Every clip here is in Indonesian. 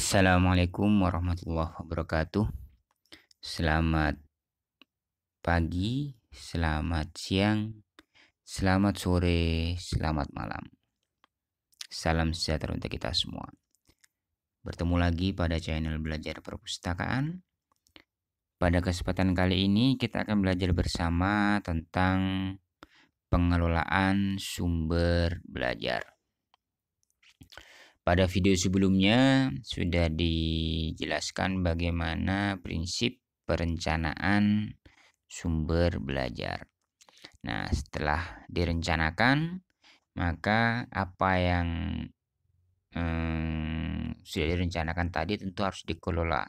Assalamualaikum warahmatullahi wabarakatuh. Selamat pagi, selamat siang, selamat sore, selamat malam. Salam sejahtera untuk kita semua. Bertemu lagi pada channel Belajar Perpustakaan. Pada kesempatan kali ini kita akan belajar bersama tentang pengelolaan sumber belajar. Pada video sebelumnya sudah dijelaskan bagaimana prinsip perencanaan sumber belajar. Nah, setelah direncanakan, maka apa yang sudah direncanakan tadi tentu harus dikelola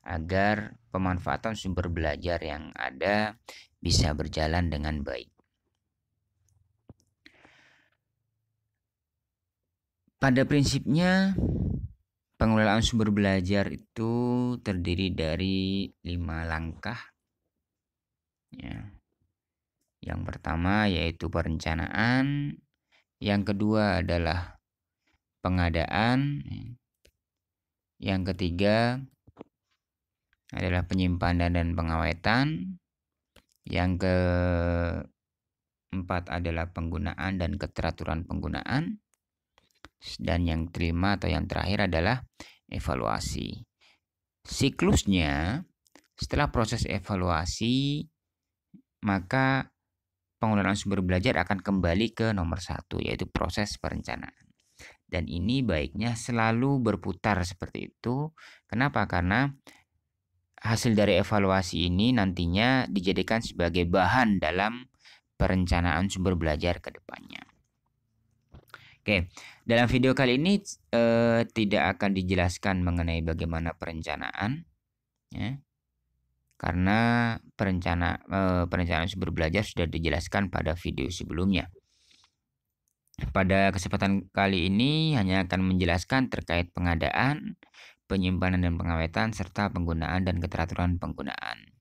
agar pemanfaatan sumber belajar yang ada bisa berjalan dengan baik. Pada prinsipnya, pengelolaan sumber belajar itu terdiri dari 5 langkah. Ya. Yang pertama yaitu perencanaan, yang kedua adalah pengadaan, yang ketiga adalah penyimpanan dan pengawetan, yang keempat adalah penggunaan dan keteraturan penggunaan, dan yang kelima atau yang terakhir adalah evaluasi. Siklusnya, setelah proses evaluasi, maka pengelolaan sumber belajar akan kembali ke nomor 1, yaitu proses perencanaan. Dan ini baiknya selalu berputar seperti itu. Kenapa? Karena hasil dari evaluasi ini nantinya dijadikan sebagai bahan dalam perencanaan sumber belajar ke depannya. Oke, dalam video kali ini tidak akan dijelaskan mengenai bagaimana perencanaan, ya, karena perencanaan sumber belajar sudah dijelaskan pada video sebelumnya. Pada kesempatan kali ini hanya akan menjelaskan terkait pengadaan, penyimpanan dan pengawetan, serta penggunaan dan keteraturan penggunaan.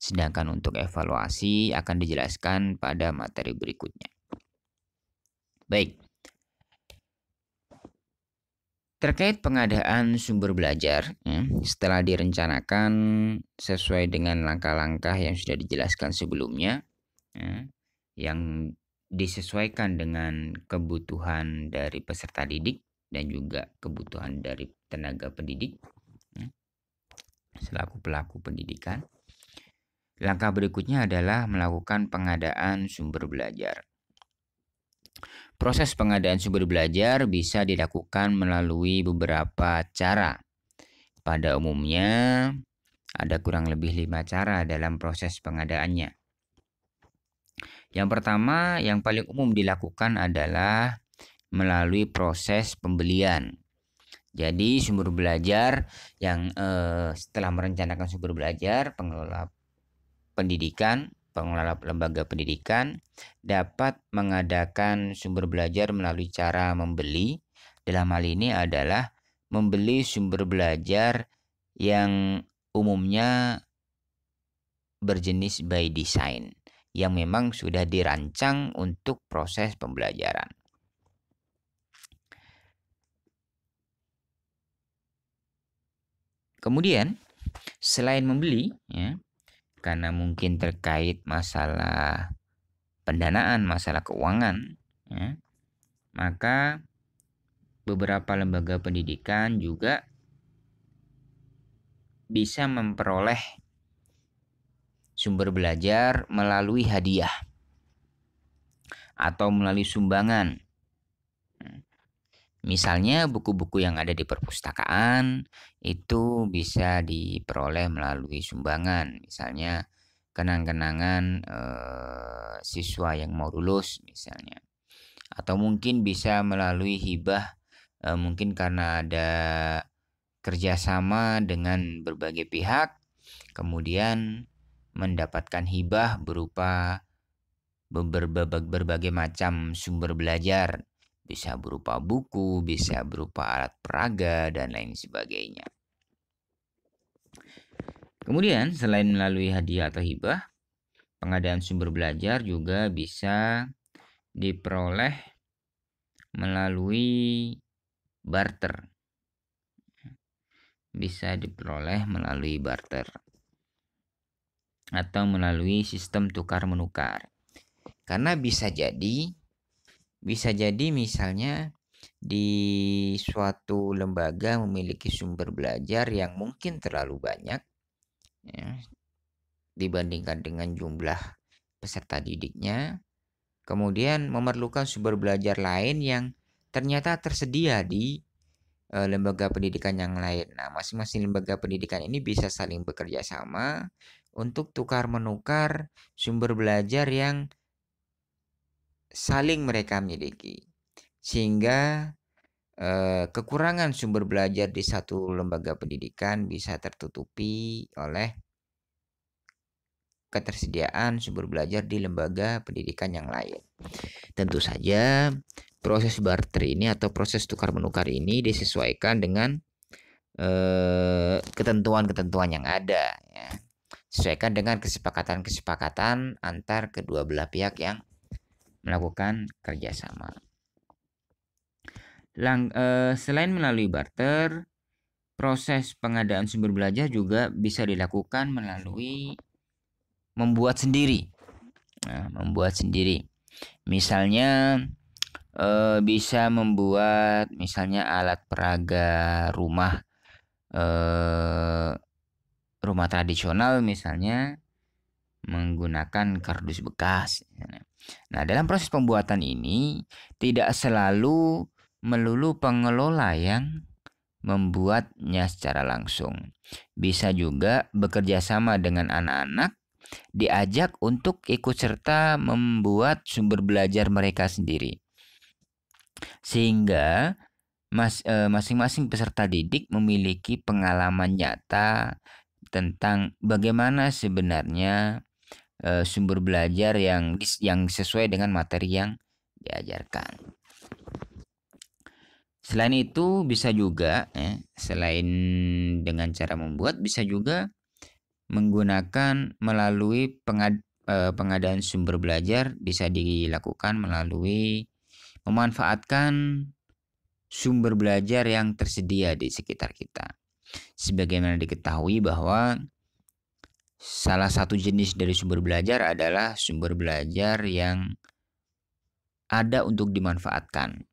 Sedangkan untuk evaluasi akan dijelaskan pada materi berikutnya. Baik. Terkait pengadaan sumber belajar, ya, setelah direncanakan sesuai dengan langkah-langkah yang sudah dijelaskan sebelumnya, ya, yang disesuaikan dengan kebutuhan dari peserta didik dan juga kebutuhan dari tenaga pendidik, ya, selaku pelaku pendidikan. Langkah berikutnya adalah melakukan pengadaan sumber belajar. Proses pengadaan sumber belajar bisa dilakukan melalui beberapa cara. Pada umumnya, ada kurang lebih 5 cara dalam proses pengadaannya. Yang pertama, yang paling umum dilakukan adalah melalui proses pembelian. Jadi sumber belajar yang setelah merencanakan sumber belajar, pengelola lembaga pendidikan dapat mengadakan sumber belajar melalui cara membeli. Dalam hal ini adalah membeli sumber belajar yang umumnya berjenis by design, yang memang sudah dirancang untuk proses pembelajaran. Kemudian, selain membeli, ya, karena mungkin terkait masalah pendanaan, masalah keuangan, ya, maka beberapa lembaga pendidikan juga bisa memperoleh sumber belajar melalui hadiah atau melalui sumbangan. Misalnya buku-buku yang ada di perpustakaan itu bisa diperoleh melalui sumbangan. Misalnya kenang-kenangan siswa yang mau lulus misalnya. Atau mungkin bisa melalui hibah, mungkin karena ada kerjasama dengan berbagai pihak, kemudian mendapatkan hibah berupa berbagai macam sumber belajar. Bisa berupa buku, bisa berupa alat peraga, dan lain sebagainya. Kemudian, selain melalui hadiah atau hibah, pengadaan sumber belajar juga bisa diperoleh melalui barter. bisa diperoleh melalui barter atau melalui sistem tukar-menukar. Karena bisa jadi misalnya di suatu lembaga memiliki sumber belajar yang mungkin terlalu banyak ya, dibandingkan dengan jumlah peserta didiknya, kemudian memerlukan sumber belajar lain yang ternyata tersedia di lembaga pendidikan yang lain. Nah, masing-masing lembaga pendidikan ini bisa saling bekerja sama untuk tukar-menukar sumber belajar yang saling mereka miliki. Sehingga kekurangan sumber belajar di satu lembaga pendidikan bisa tertutupi oleh ketersediaan sumber belajar di lembaga pendidikan yang lain. Tentu saja proses barter ini atau proses tukar-menukar ini disesuaikan dengan ketentuan-ketentuan yang ada ya. Sesuaikan dengan kesepakatan-kesepakatan antar kedua belah pihak yang melakukan kerjasama. Selain melalui barter, proses pengadaan sumber belajar juga bisa dilakukan melalui membuat sendiri. Nah, membuat sendiri. Misalnya bisa membuat misalnya alat peraga rumah rumah tradisional misalnya menggunakan kardus bekas. Nah, dalam proses pembuatan ini tidak selalu melulu pengelola yang membuatnya secara langsung. Bisa juga bekerja sama dengan anak-anak, diajak untuk ikut serta membuat sumber belajar mereka sendiri. Sehingga masing-masing peserta didik memiliki pengalaman nyata tentang bagaimana sebenarnya sumber belajar yang sesuai dengan materi yang diajarkan. Selain itu bisa juga selain dengan cara membuat, bisa juga menggunakan melalui pengadaan sumber belajar, bisa dilakukan melalui memanfaatkan sumber belajar yang tersedia di sekitar kita. Sebagaimana diketahui bahwa salah satu jenis dari sumber belajar adalah sumber belajar yang ada untuk dimanfaatkan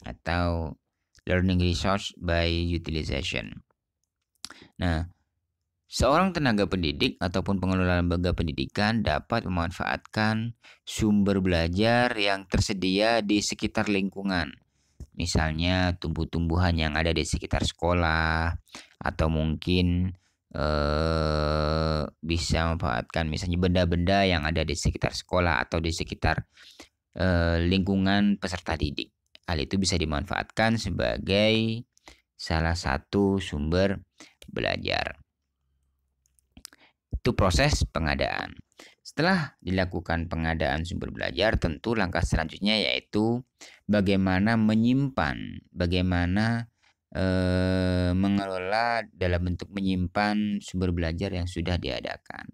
atau learning resource by utilization. Nah, seorang tenaga pendidik ataupun pengelola lembaga pendidikan dapat memanfaatkan sumber belajar yang tersedia di sekitar lingkungan. Misalnya tumbuh-tumbuhan yang ada di sekitar sekolah, atau mungkin bisa memanfaatkan misalnya benda-benda yang ada di sekitar sekolah atau di sekitar lingkungan peserta didik. Hal itu bisa dimanfaatkan sebagai salah satu sumber belajar. Itu proses pengadaan. Setelah dilakukan pengadaan sumber belajar, tentu langkah selanjutnya yaitu bagaimana menyimpan, bagaimana mengelola dalam bentuk menyimpan sumber belajar yang sudah diadakan.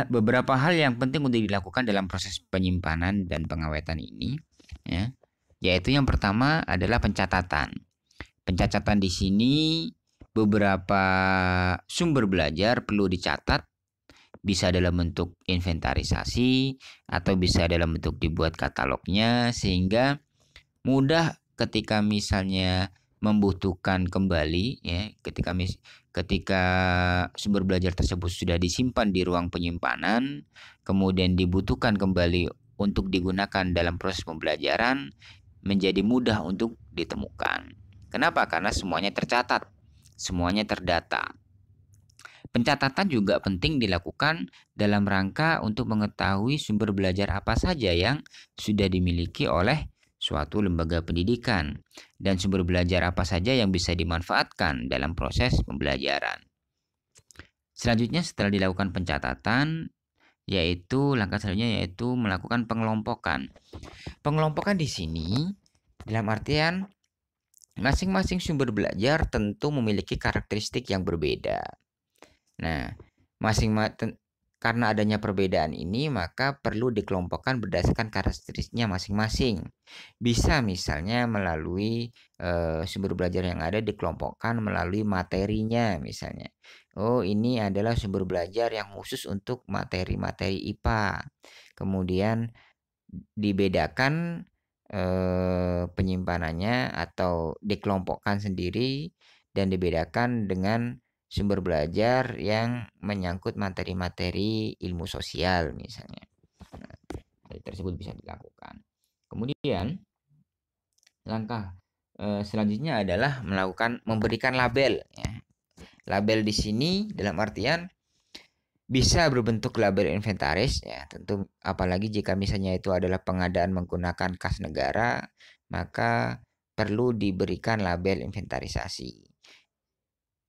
Beberapa hal yang penting untuk dilakukan dalam proses penyimpanan dan pengawetan ini, ya, yaitu yang pertama adalah pencatatan. Pencatatan di sini beberapa sumber belajar perlu dicatat, bisa dalam bentuk inventarisasi atau bisa dalam bentuk dibuat katalognya, sehingga mudah ketika misalnya membutuhkan kembali ya, ketika sumber belajar tersebut sudah disimpan di ruang penyimpanan, kemudian dibutuhkan kembali untuk digunakan dalam proses pembelajaran, menjadi mudah untuk ditemukan. Kenapa? Karena semuanya tercatat, semuanya terdata. Pencatatan juga penting dilakukan dalam rangka untuk mengetahui sumber belajar apa saja yang sudah dimiliki oleh suatu lembaga pendidikan dan sumber belajar apa saja yang bisa dimanfaatkan dalam proses pembelajaran. Selanjutnya setelah dilakukan pencatatan, langkah selanjutnya yaitu melakukan pengelompokan. Pengelompokan di sini dalam artian masing-masing sumber belajar tentu memiliki karakteristik yang berbeda. Nah, karena adanya perbedaan ini, maka perlu dikelompokkan berdasarkan karakteristiknya masing-masing. Bisa misalnya melalui sumber belajar yang ada dikelompokkan melalui materinya misalnya. Oh, ini adalah sumber belajar yang khusus untuk materi-materi IPA. Kemudian dibedakan penyimpanannya atau dikelompokkan sendiri dan dibedakan dengan sumber belajar yang menyangkut materi-materi ilmu sosial misalnya. Nah, hal tersebut bisa dilakukan. Kemudian langkah selanjutnya adalah memberikan label. Ya. Label di sini dalam artian bisa berbentuk label inventaris, ya tentu apalagi jika misalnya itu adalah pengadaan menggunakan kas negara, maka perlu diberikan label inventarisasi.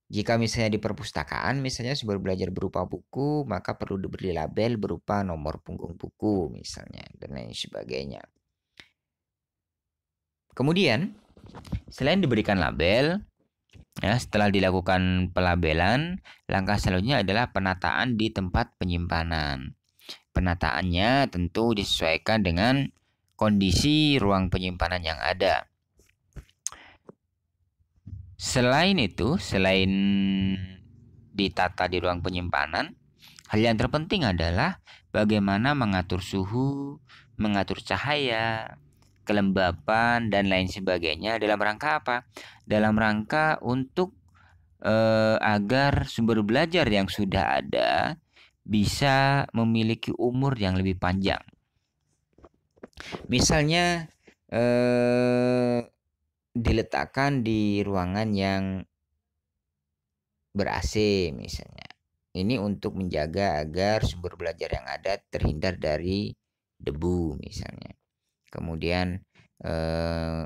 Jika misalnya di perpustakaan, misalnya sumber belajar berupa buku, maka perlu diberi label berupa nomor punggung buku misalnya, dan lain sebagainya. Kemudian, selain diberikan label, ya, setelah dilakukan pelabelan, langkah selanjutnya adalah penataan di tempat penyimpanan. Penataannya tentu disesuaikan dengan kondisi ruang penyimpanan yang ada. Selain itu, selain ditata di ruang penyimpanan, hal yang terpenting adalah bagaimana mengatur suhu, mengatur cahaya, kelembapan, dan lain sebagainya dalam rangka apa? Dalam rangka untuk agar sumber belajar yang sudah ada bisa memiliki umur yang lebih panjang. Misalnya diletakkan di ruangan yang ber-AC misalnya. Ini untuk menjaga agar sumber belajar yang ada terhindar dari debu misalnya. Kemudian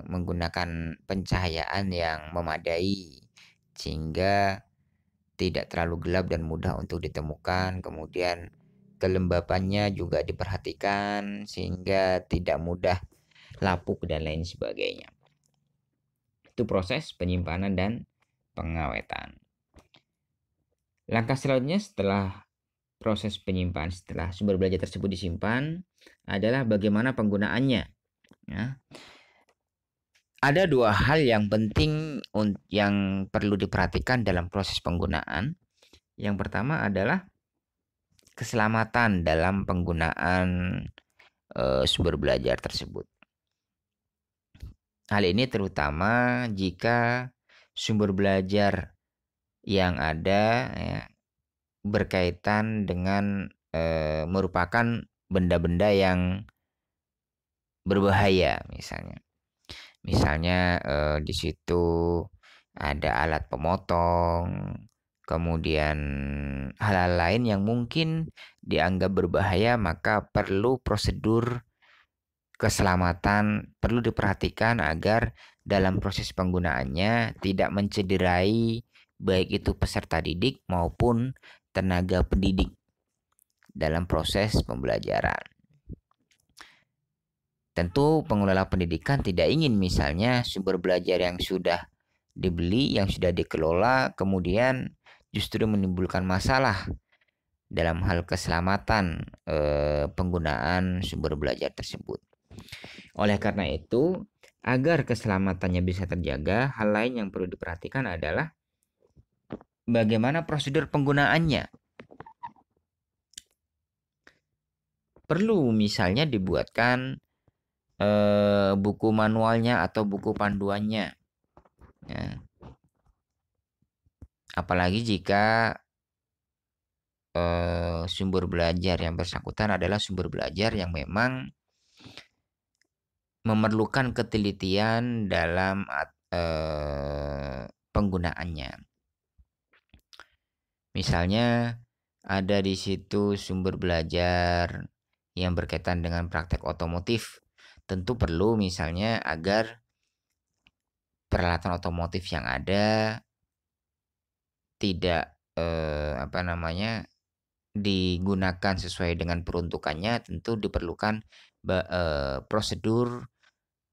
menggunakan pencahayaan yang memadai sehingga tidak terlalu gelap dan mudah untuk ditemukan. Kemudian kelembapannya juga diperhatikan sehingga tidak mudah lapuk dan lain sebagainya. Itu proses penyimpanan dan pengawetan. Langkah selanjutnya setelah proses penyimpanan, setelah sumber belajar tersebut disimpan, adalah bagaimana penggunaannya. Ya. Ada dua hal yang penting yang perlu diperhatikan dalam proses penggunaan. Yang pertama adalah keselamatan dalam penggunaan sumber belajar tersebut. Hal ini terutama jika sumber belajar yang ada ya, berkaitan dengan merupakan benda-benda yang berbahaya misalnya. Misalnya di situ ada alat pemotong, kemudian hal-hal lain yang mungkin dianggap berbahaya, maka perlu prosedur keselamatan perlu diperhatikan agar dalam proses penggunaannya tidak mencederai baik itu peserta didik maupun tenaga pendidik dalam proses pembelajaran. Tentu pengelola pendidikan tidak ingin misalnya sumber belajar yang sudah dibeli, yang sudah dikelola, kemudian justru menimbulkan masalah dalam hal keselamatan penggunaan sumber belajar tersebut. Oleh karena itu, agar keselamatannya bisa terjaga, hal lain yang perlu diperhatikan adalah bagaimana prosedur penggunaannya. Perlu misalnya dibuatkan buku manualnya atau buku panduannya. Ya. Apalagi jika sumber belajar yang bersangkutan adalah sumber belajar yang memang memerlukan ketelitian dalam penggunaannya. Misalnya ada di situ sumber belajar yang berkaitan dengan praktek otomotif. Tentu perlu misalnya agar peralatan otomotif yang ada tidak digunakan sesuai dengan peruntukannya. Tentu diperlukan prosedur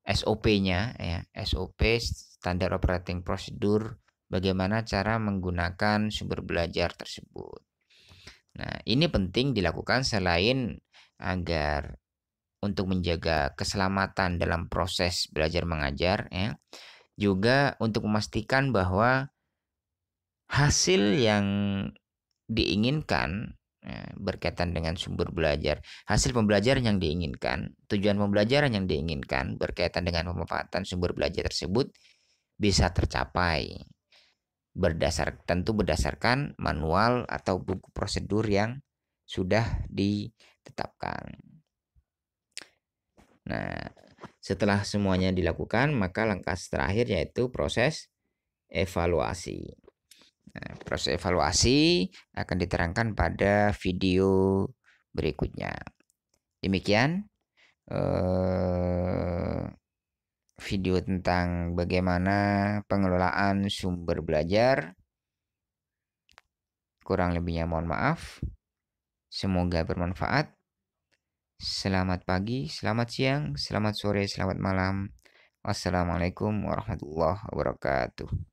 SOP-nya ya, SOP Standard Operating Procedure, bagaimana cara menggunakan sumber belajar tersebut. Nah, ini penting dilakukan selain agar untuk menjaga keselamatan dalam proses belajar mengajar, ya, juga untuk memastikan bahwa hasil yang diinginkan, berkaitan dengan sumber belajar, hasil pembelajaran yang diinginkan, tujuan pembelajaran yang diinginkan berkaitan dengan pemanfaatan sumber belajar tersebut bisa tercapai tentu berdasarkan manual atau buku prosedur yang sudah ditetapkan. Nah, setelah semuanya dilakukan, maka langkah terakhir yaitu proses evaluasi. Nah, proses evaluasi akan diterangkan pada video berikutnya. Demikian video tentang bagaimana pengelolaan sumber belajar. Kurang lebihnya mohon maaf. Semoga bermanfaat. Selamat pagi, selamat siang, selamat sore, selamat malam. Wassalamualaikum warahmatullahi wabarakatuh.